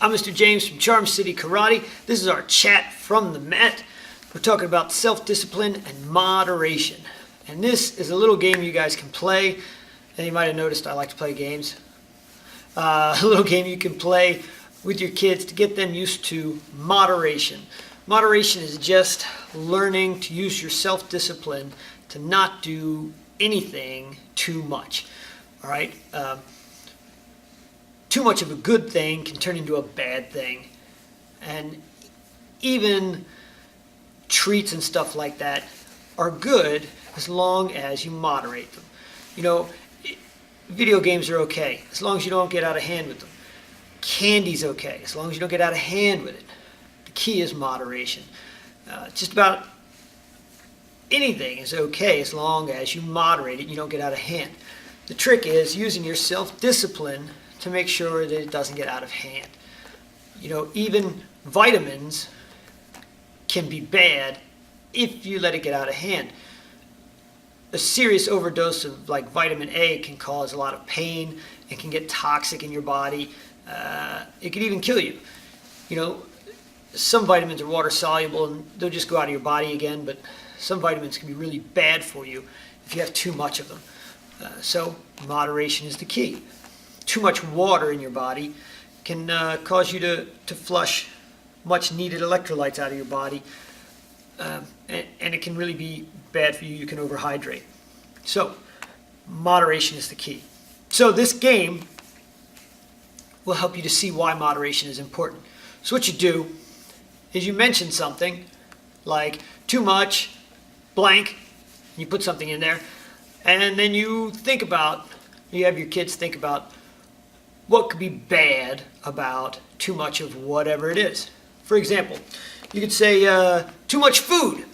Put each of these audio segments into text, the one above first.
I'm Mr. James from Charm City Karate. This is our chat from the mat. We're talking about self-discipline and moderation. And this is a little game you guys can play. And you might have noticed I like to play games. A little game you can play with your kids to get them used to moderation. Moderation is just learning to use your self-discipline to not do anything too much. All right? Too much of a good thing can turn into a bad thing. And even treats and stuff like that are good as long as you moderate them. You know, video games are okay as long as you don't get out of hand with them. Candy's okay as long as you don't get out of hand with it. The key is moderation. Just about anything is okay as long as you moderate it and you don't get out of hand. The trick is using your self-discipline to make sure that it doesn't get out of hand. You know, even vitamins can be bad if you let it get out of hand. A serious overdose of like vitamin A can cause a lot of pain and can get toxic in your body. It can even kill you. You know, some vitamins are water soluble and they'll just go out of your body again, but some vitamins can be really bad for you if you have too much of them. So moderation is the key. Too much water in your body can cause you to flush much needed electrolytes out of your body, and it can really be bad for you. You can overhydrate. So moderation is the key. So this game will help you to see why moderation is important. So what you do is you mention something like too much blank, and you put something in there, and then you have your kids think about what could be bad about too much of whatever it is. For example, you could say too much food.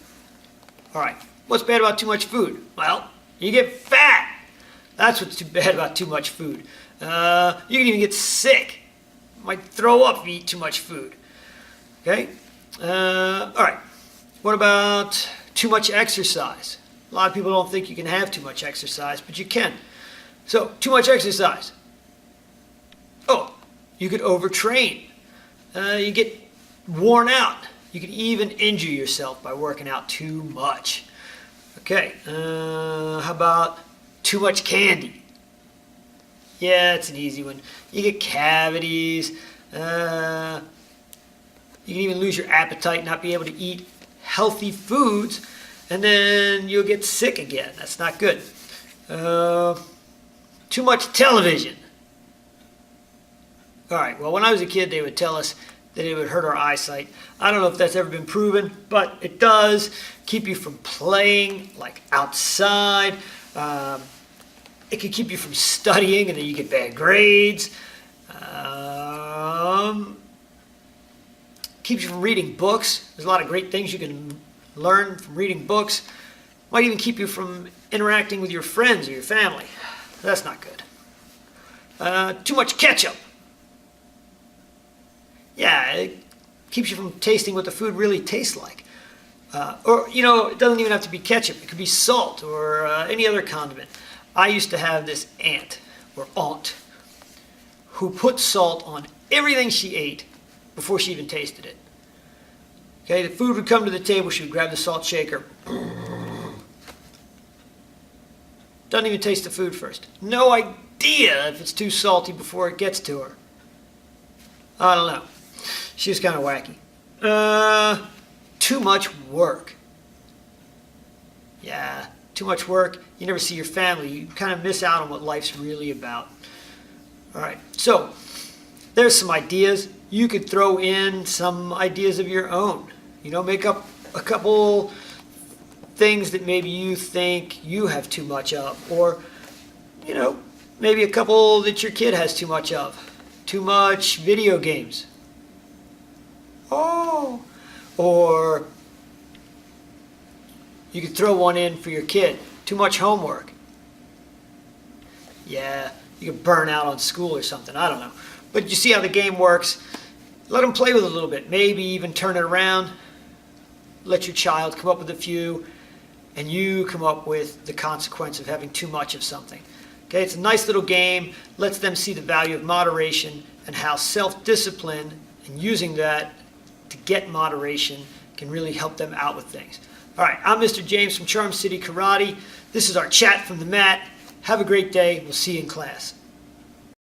All right, what's bad about too much food? Well, you get fat. That's what's too bad about too much food. You can even get sick. You might throw up if you eat too much food. Okay? All right, what about too much exercise? A lot of people don't think you can have too much exercise, but you can. So, too much exercise. Oh, you could overtrain. You get worn out. You could even injure yourself by working out too much. Okay, how about too much candy? Yeah, it's an easy one. You get cavities. You can even lose your appetite, not be able to eat healthy foods, and then you'll get sick again. That's not good. Too much television. All right, well, when I was a kid, they would tell us that it would hurt our eyesight. I don't know if that's ever been proven, but it does keep you from playing, like outside. It can keep you from studying, and then you get bad grades. Keeps you from reading books. There's a lot of great things you can learn from reading books. Might even keep you from interacting with your friends or your family. That's not good. Too much ketchup. Yeah, it keeps you from tasting what the food really tastes like. Or, you know, it doesn't even have to be ketchup. It could be salt or any other condiment. I used to have this aunt who put salt on everything she ate before she even tasted it. Okay, the food would come to the table, she would grab the salt shaker. Doesn't even taste the food first. No idea if it's too salty before it gets to her. I don't know. She was kind of wacky. Too much work. Yeah, too much work. You never see your family. You kind of miss out on what life's really about. All right, so there's some ideas. You could throw in some ideas of your own. You know, make up a couple things that maybe you think you have too much of. Or, you know, maybe a couple that your kid has too much of. Too much video games. Oh. Or you could throw one in for your kid. Too much homework. Yeah, you could burn out on school or something. I don't know. But you see how the game works. Let them play with it a little bit. Maybe even turn it around. Let your child come up with a few, and you come up with the consequence of having too much of something. Okay, it's a nice little game. Lets them see the value of moderation and how self-discipline and using that to get moderation can really help them out with things. All right, I'm Mr. James from Charm City Karate. This is our chat from the mat. Have a great day. We'll see you in class.